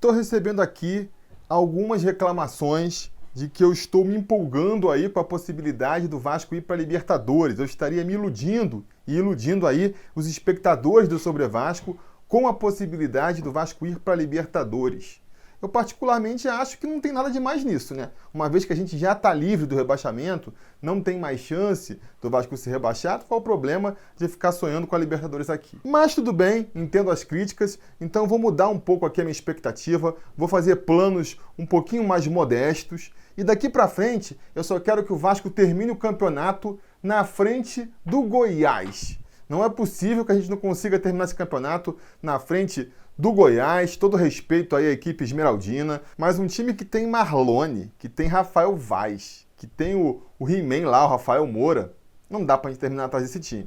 Estou recebendo aqui algumas reclamações de que eu estou me empolgando aí com a possibilidade do Vasco ir para a Libertadores. Eu estaria me iludindo e iludindo aí os espectadores do Sobre Vasco com a possibilidade do Vasco ir para a Libertadores. Eu particularmente acho que não tem nada de mais nisso, né? Uma vez que a gente já está livre do rebaixamento, não tem mais chance do Vasco ser rebaixado, qual o problema de ficar sonhando com a Libertadores aqui? Mas tudo bem, entendo as críticas, então vou mudar um pouco aqui a minha expectativa, vou fazer planos um pouquinho mais modestos, e daqui para frente eu só quero que o Vasco termine o campeonato na frente do Goiás. Não é possível que a gente não consiga terminar esse campeonato na frente do Goiás, todo respeito aí à equipe esmeraldina, mas um time que tem Marlone, que tem Rafael Vaz, que tem o He-Man lá, o Rafael Moura, não dá pra gente terminar atrás desse time.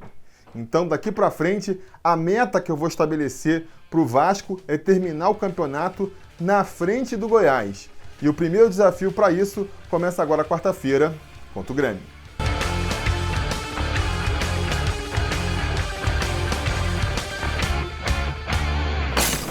Então, daqui pra frente, a meta que eu vou estabelecer pro Vasco é terminar o campeonato na frente do Goiás. E o primeiro desafio para isso começa agora quarta-feira contra o Grêmio.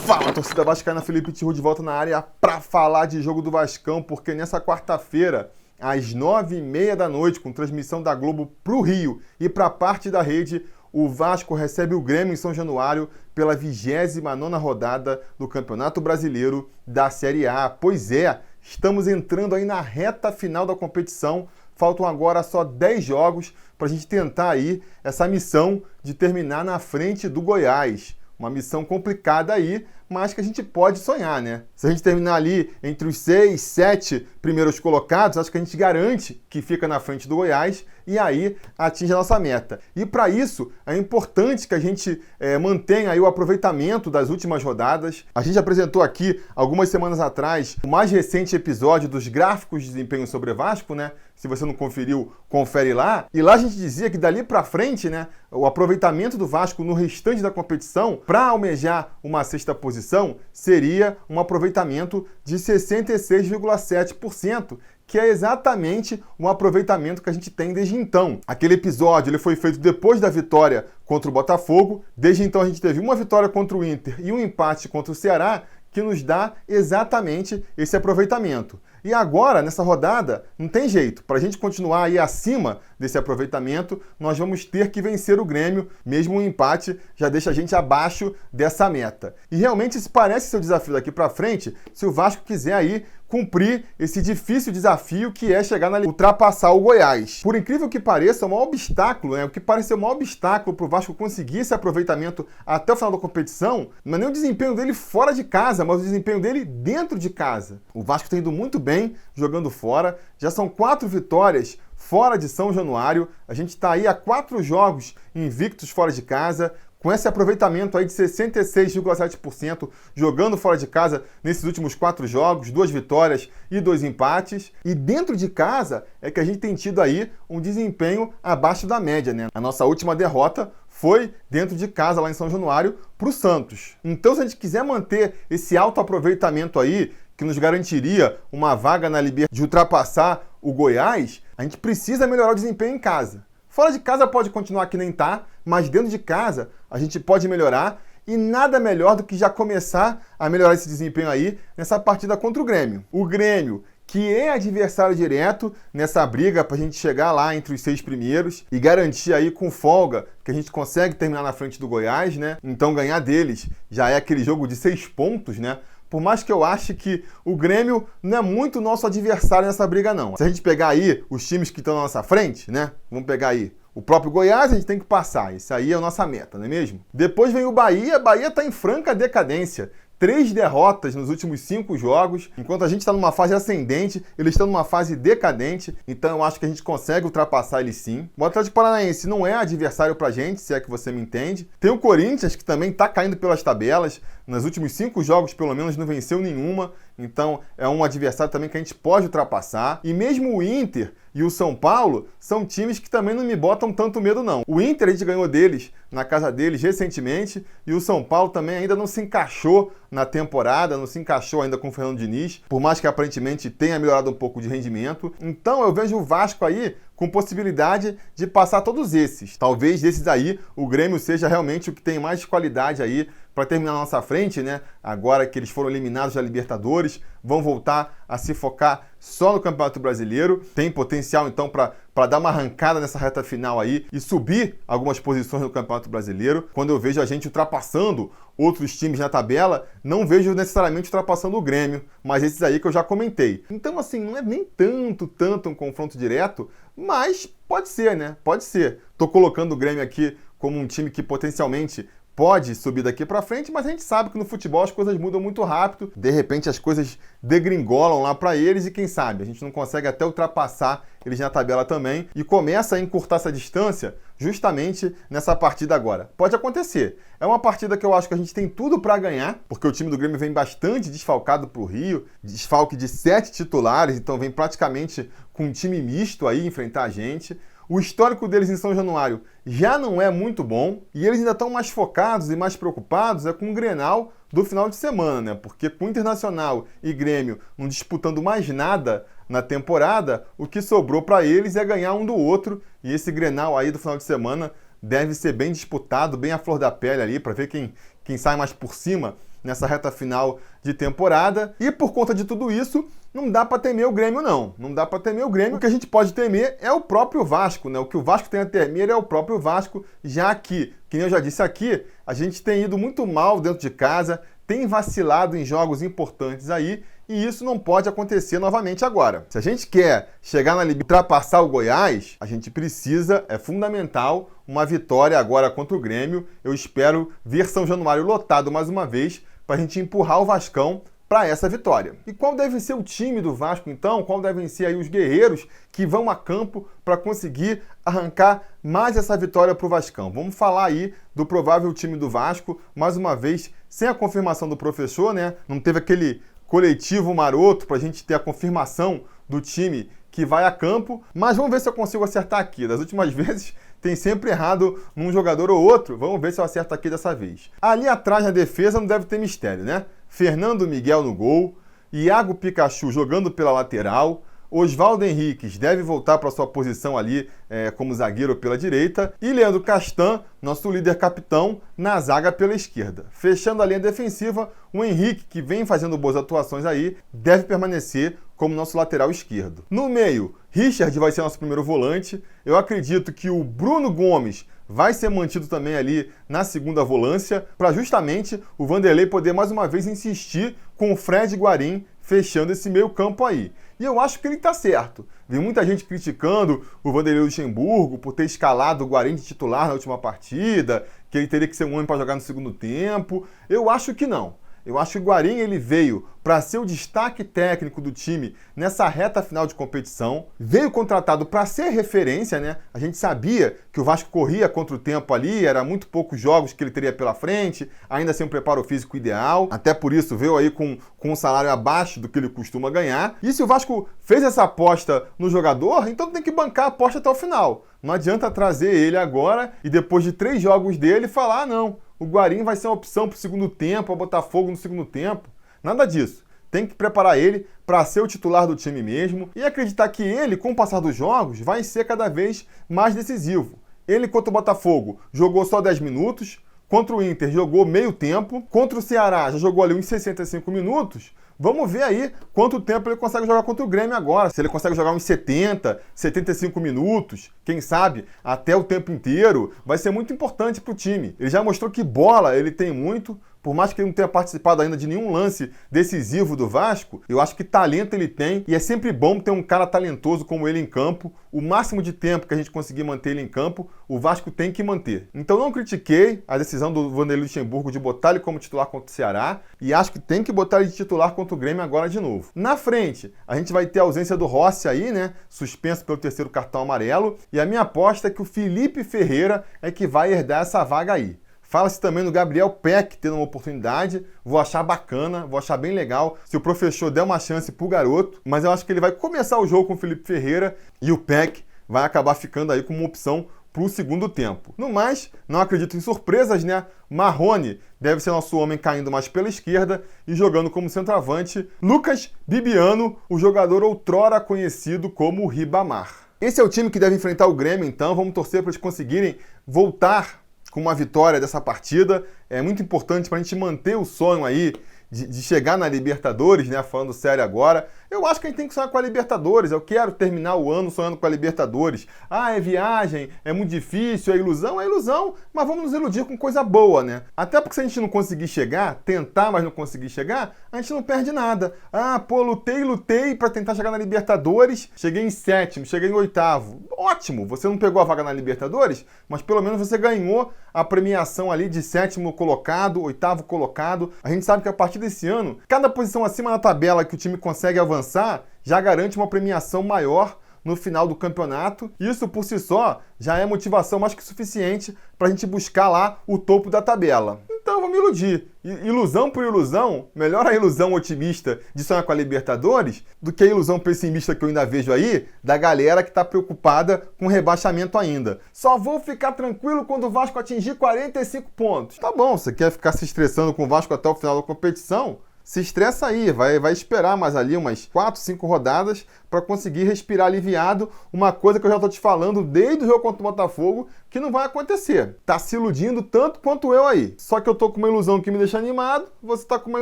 Fala, torcida vascaína, Felipe Tiru de volta na área para falar de jogo do Vascão, porque nessa quarta-feira, às 9h30 da noite, com transmissão da Globo para o Rio e para parte da rede, o Vasco recebe o Grêmio em São Januário pela 29ª rodada do Campeonato Brasileiro da Série A. Pois é, estamos entrando aí na reta final da competição, faltam agora só 10 jogos para a gente tentar aí essa missão de terminar na frente do Goiás. Uma missão complicada aí, mas que a gente pode sonhar, né? Se a gente terminar ali entre os 6, 7 primeiros colocados, acho que a gente garante que fica na frente do Goiás e aí atinge a nossa meta. E para isso, é importante que a gente mantenha aí o aproveitamento das últimas rodadas. A gente apresentou aqui, algumas semanas atrás, o mais recente episódio dos gráficos de desempenho sobre Vasco, né? Se você não conferiu, confere lá. E lá a gente dizia que dali para frente, né, o aproveitamento do Vasco no restante da competição, para almejar uma sexta posição, seria um aproveitamento de 66,7%, que é exatamente um aproveitamento que a gente tem desde então. Aquele episódio ele foi feito depois da vitória contra o Botafogo. Desde então a gente teve uma vitória contra o Inter e um empate contra o Ceará, que nos dá exatamente esse aproveitamento. E agora, nessa rodada, não tem jeito. Para a gente continuar aí acima desse aproveitamento, nós vamos ter que vencer o Grêmio, mesmo um empate já deixa a gente abaixo dessa meta. E realmente esse parece ser o desafio daqui para frente, se o Vasco quiser aí cumprir esse difícil desafio que é chegar na ultrapassar o Goiás. Por incrível que pareça, é o maior obstáculo, o que parece ser o maior obstáculo para o Vasco conseguir esse aproveitamento até o final da competição, não é nem o desempenho dele fora de casa, mas o desempenho dele dentro de casa. O Vasco está indo muito bem jogando fora, já são 4 vitórias fora de São Januário, a gente está aí a 4 jogos invictos fora de casa, com esse aproveitamento aí de 66,7% jogando fora de casa nesses últimos 4 jogos, 2 vitórias e 2 empates. E dentro de casa é que a gente tem tido aí um desempenho abaixo da média, né? A nossa última derrota foi dentro de casa, lá em São Januário, para o Santos. Então, se a gente quiser manter esse alto aproveitamento aí, que nos garantiria uma vaga na Libertadores de ultrapassar o Goiás, a gente precisa melhorar o desempenho em casa. Fora de casa pode continuar que nem tá, mas dentro de casa a gente pode melhorar e nada melhor do que já começar a melhorar esse desempenho aí nessa partida contra o Grêmio. O Grêmio, que é adversário direto nessa briga para a gente chegar lá entre os 6 primeiros e garantir aí com folga que a gente consegue terminar na frente do Goiás, né? Então ganhar deles já é aquele jogo de 6 pontos, né? Por mais que eu ache que o Grêmio não é muito nosso adversário nessa briga, não. Se a gente pegar aí os times que estão na nossa frente, né? Vamos pegar aí o próprio Goiás, a gente tem que passar. Isso aí é a nossa meta, não é mesmo? Depois vem o Bahia. Bahia está em franca decadência. 3 derrotas nos últimos 5 jogos. Enquanto a gente está numa fase ascendente, eles estão numa fase decadente. Então eu acho que a gente consegue ultrapassar eles sim. O Atlético Paranaense não é adversário pra gente, se é que você me entende. Tem o Corinthians, que também está caindo pelas tabelas. Nos últimos 5 jogos, pelo menos, não venceu nenhuma. Então é um adversário também que a gente pode ultrapassar. E mesmo o Inter e o São Paulo são times que também não me botam tanto medo, não. O Inter a gente ganhou deles na casa deles recentemente e o São Paulo também ainda não se encaixou na temporada, não se encaixou ainda com o Fernando Diniz, por mais que aparentemente tenha melhorado um pouco de rendimento. Então eu vejo o Vasco aí com possibilidade de passar todos esses. Talvez desses aí o Grêmio seja realmente o que tem mais qualidade aí para terminar na nossa frente, né? Agora que eles foram eliminados da Libertadores, vão voltar a se focar só no Campeonato Brasileiro. Tem potencial, então, para dar uma arrancada nessa reta final aí e subir algumas posições no Campeonato Brasileiro. Quando eu vejo a gente ultrapassando outros times na tabela, não vejo necessariamente ultrapassando o Grêmio, mas esses aí que eu já comentei. Então, assim, não é nem tanto um confronto direto, mas pode ser, né? Pode ser. Tô colocando o Grêmio aqui como um time que potencialmente pode subir daqui para frente, mas a gente sabe que no futebol as coisas mudam muito rápido, de repente as coisas degringolam lá para eles e quem sabe a gente não consegue até ultrapassar eles na tabela também e começa a encurtar essa distância justamente nessa partida agora. Pode acontecer. É uma partida que eu acho que a gente tem tudo para ganhar, porque o time do Grêmio vem bastante desfalcado para o Rio, desfalque de 7 titulares, então vem praticamente com um time misto aí enfrentar a gente. O histórico deles em São Januário já não é muito bom e eles ainda estão mais focados e mais preocupados com o Grenal do final de semana, né? Porque com o Internacional e Grêmio não disputando mais nada na temporada, o que sobrou para eles é ganhar um do outro e esse Grenal aí do final de semana deve ser bem disputado, bem à flor da pele ali, para ver quem sai mais por cima nessa reta final de temporada. E por conta de tudo isso, não dá para temer o Grêmio, não. Não dá para temer o Grêmio. O que a gente pode temer é o próprio Vasco, né? O que o Vasco tem a temer é o próprio Vasco, já que nem eu já disse aqui, a gente tem ido muito mal dentro de casa, tem vacilado em jogos importantes aí, e isso não pode acontecer novamente agora. Se a gente quer chegar na Libertadores e ultrapassar o Goiás, a gente precisa, é fundamental, uma vitória agora contra o Grêmio. Eu espero ver São Januário lotado mais uma vez, para a gente empurrar o Vascão para essa vitória. E qual deve ser o time do Vasco, então? Qual devem ser aí os guerreiros que vão a campo para conseguir arrancar mais essa vitória para o Vascão? Vamos falar aí do provável time do Vasco, mais uma vez, sem a confirmação do professor, né? Não teve aquele coletivo maroto para a gente ter a confirmação do time que vai a campo, mas vamos ver se eu consigo acertar aqui. Das últimas vezes tem sempre errado num jogador ou outro, vamos ver se eu acerto aqui dessa vez. Ali atrás na defesa não deve ter mistério, né? Fernando Miguel no gol, Iago Pikachu jogando pela lateral, Oswaldo Henriques deve voltar para sua posição ali como zagueiro pela direita e Leandro Castan, nosso líder capitão, na zaga pela esquerda. Fechando a linha defensiva, o Henrique, que vem fazendo boas atuações aí, deve permanecer como nosso lateral esquerdo. No meio, Richard vai ser nosso primeiro volante. Eu acredito que o Bruno Gomes vai ser mantido também ali na segunda volância, para justamente o Vanderlei poder mais uma vez insistir com o Fred Guarim fechando esse meio campo aí. E eu acho que ele está certo. Vi muita gente criticando o Vanderlei Luxemburgo por ter escalado o Guarim de titular na última partida, que ele teria que ser um homem para jogar no segundo tempo. Eu acho que não. Eu acho que o Guarim ele veio para ser o destaque técnico do time nessa reta final de competição. Veio contratado para ser referência, né? A gente sabia que o Vasco corria contra o tempo ali, era muito poucos jogos que ele teria pela frente, ainda sem um preparo físico ideal. Até por isso veio aí com um salário abaixo do que ele costuma ganhar. E se o Vasco fez essa aposta no jogador, então tem que bancar a aposta até o final. Não adianta trazer ele agora e depois de 3 jogos dele falar, não, o Guarim vai ser uma opção para o segundo tempo, para botar fogo no segundo tempo. Nada disso. Tem que preparar ele para ser o titular do time mesmo e acreditar que ele, com o passar dos jogos, vai ser cada vez mais decisivo. Ele, contra o Botafogo, jogou só 10 minutos. Contra o Inter, jogou meio tempo. Contra o Ceará, já jogou ali uns 65 minutos. Vamos ver aí quanto tempo ele consegue jogar contra o Grêmio agora. Se ele consegue jogar uns 70, 75 minutos, quem sabe até o tempo inteiro, vai ser muito importante para o time. Ele já mostrou que bola ele tem muito. Por mais que ele não tenha participado ainda de nenhum lance decisivo do Vasco, eu acho que talento ele tem e é sempre bom ter um cara talentoso como ele em campo. O máximo de tempo que a gente conseguir manter ele em campo, o Vasco tem que manter. Então não critiquei a decisão do Vanderlei Luxemburgo de botar ele como titular contra o Ceará e acho que tem que botar ele de titular contra o Grêmio agora de novo. Na frente, a gente vai ter a ausência do Rossi aí, né? Suspenso pelo 3º cartão amarelo. E a minha aposta é que o Felipe Ferreira é que vai herdar essa vaga aí. Fala-se também no Gabriel Peck tendo uma oportunidade, vou achar bacana, vou achar bem legal se o professor der uma chance pro garoto, mas eu acho que ele vai começar o jogo com o Felipe Ferreira e o Peck vai acabar ficando aí como uma opção pro segundo tempo. No mais, não acredito em surpresas, né? Marrone deve ser nosso homem caindo mais pela esquerda e jogando como centroavante Lucas Bibiano, o jogador outrora conhecido como Ribamar. Esse é o time que deve enfrentar o Grêmio, então vamos torcer para eles conseguirem voltar com uma vitória dessa partida. É muito importante para a gente manter o sonho aí de chegar na Libertadores, né? Falando sério agora. Eu acho que a gente tem que sonhar com a Libertadores. Eu quero terminar o ano sonhando com a Libertadores. Ah, é viagem, é muito difícil, é ilusão, mas vamos nos iludir com coisa boa, né? Até porque se a gente não conseguir chegar, tentar, mas não conseguir chegar, a gente não perde nada. Ah, pô, lutei para tentar chegar na Libertadores, cheguei em 7º, cheguei em 8º. Ótimo, você não pegou a vaga na Libertadores, mas pelo menos você ganhou a premiação ali de 7º colocado, 8º colocado. A gente sabe que a partir desse ano, cada posição acima na tabela que o time consegue avançar já garante uma premiação maior no final do campeonato. Isso por si só já é motivação mais que suficiente para a gente buscar lá o topo da tabela. Então vamos iludir. Ilusão por ilusão, melhor a ilusão otimista de sonhar com a Libertadores do que a ilusão pessimista que eu ainda vejo aí da galera que está preocupada com o rebaixamento ainda. Só vou ficar tranquilo quando o Vasco atingir 45 pontos. Tá bom, você quer ficar se estressando com o Vasco até o final da competição? Se estressa aí, vai esperar mais ali umas 4, 5 rodadas para conseguir respirar aliviado, uma coisa que eu já estou te falando desde o jogo contra o Botafogo, que não vai acontecer. Tá se iludindo tanto quanto eu aí. Só que eu tô com uma ilusão que me deixa animado, você tá com uma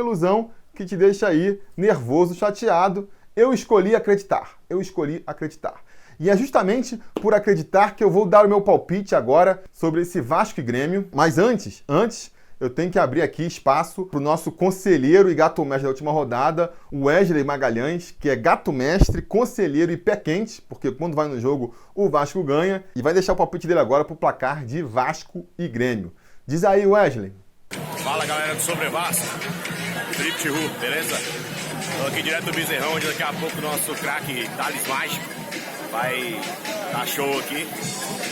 ilusão que te deixa aí nervoso, chateado. Eu escolhi acreditar. E é justamente por acreditar que eu vou dar o meu palpite agora sobre esse Vasco e Grêmio. Mas antes, eu tenho que abrir aqui espaço para o nosso conselheiro e gato-mestre da última rodada, o Wesley Magalhães, que é gato-mestre, conselheiro e pé quente, porque quando vai no jogo o Vasco ganha, e vai deixar o palpite dele agora para o placar de Vasco e Grêmio. Diz aí, Wesley. Fala, galera do Sobre Vasco, Felipe Tiru, beleza? Tô aqui direto do Bezerrão, onde daqui a pouco o nosso craque Thales Mágico vai dar show aqui.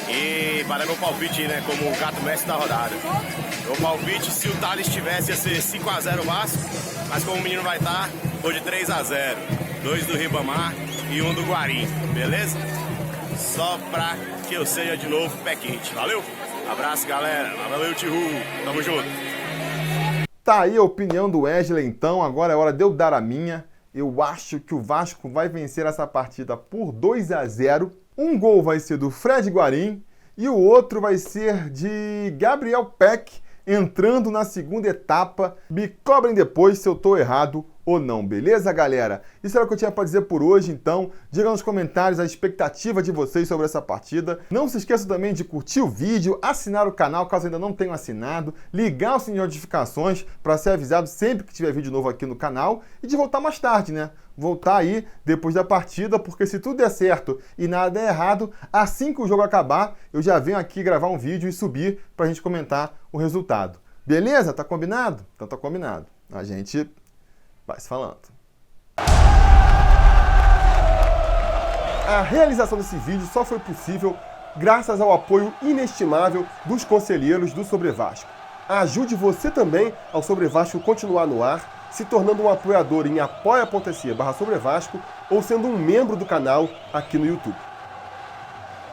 E para dar meu palpite, né, como o gato-mestre da rodada. Meu palpite, se o Thales tivesse, ia ser 5x0 Vasco, mas como o menino vai estar, vou de 3x0. 2 do Ribamar e 1 do Guarim, beleza? Só pra que eu seja de novo pé quente. Valeu? Abraço, galera. Valeu, Tiru. Tamo junto. Tá aí a opinião do Wesley, então. Agora é hora de eu dar a minha. Eu acho que o Vasco vai vencer essa partida por 2x0. Um gol vai ser do Fred Guarim e o outro vai ser de Gabriel Peck, entrando na segunda etapa. Me cobrem depois se eu tô errado ou não, beleza, galera? Isso era o que eu tinha para dizer por hoje, então. Diga nos comentários a expectativa de vocês sobre essa partida. Não se esqueça também de curtir o vídeo, assinar o canal caso ainda não tenham assinado, ligar o sininho de notificações para ser avisado sempre que tiver vídeo novo aqui no canal e de voltar mais tarde, né? Voltar aí depois da partida, porque se tudo der certo e nada der errado, assim que o jogo acabar, eu já venho aqui gravar um vídeo e subir pra gente comentar o resultado. Beleza? Tá combinado? Então tá combinado. A gente vai se falando. A realização desse vídeo só foi possível graças ao apoio inestimável dos conselheiros do Sobre Vasco. Ajude você também ao Sobre Vasco continuar no ar, se tornando um apoiador em apoia.se/Sobre Vasco ou sendo um membro do canal aqui no YouTube.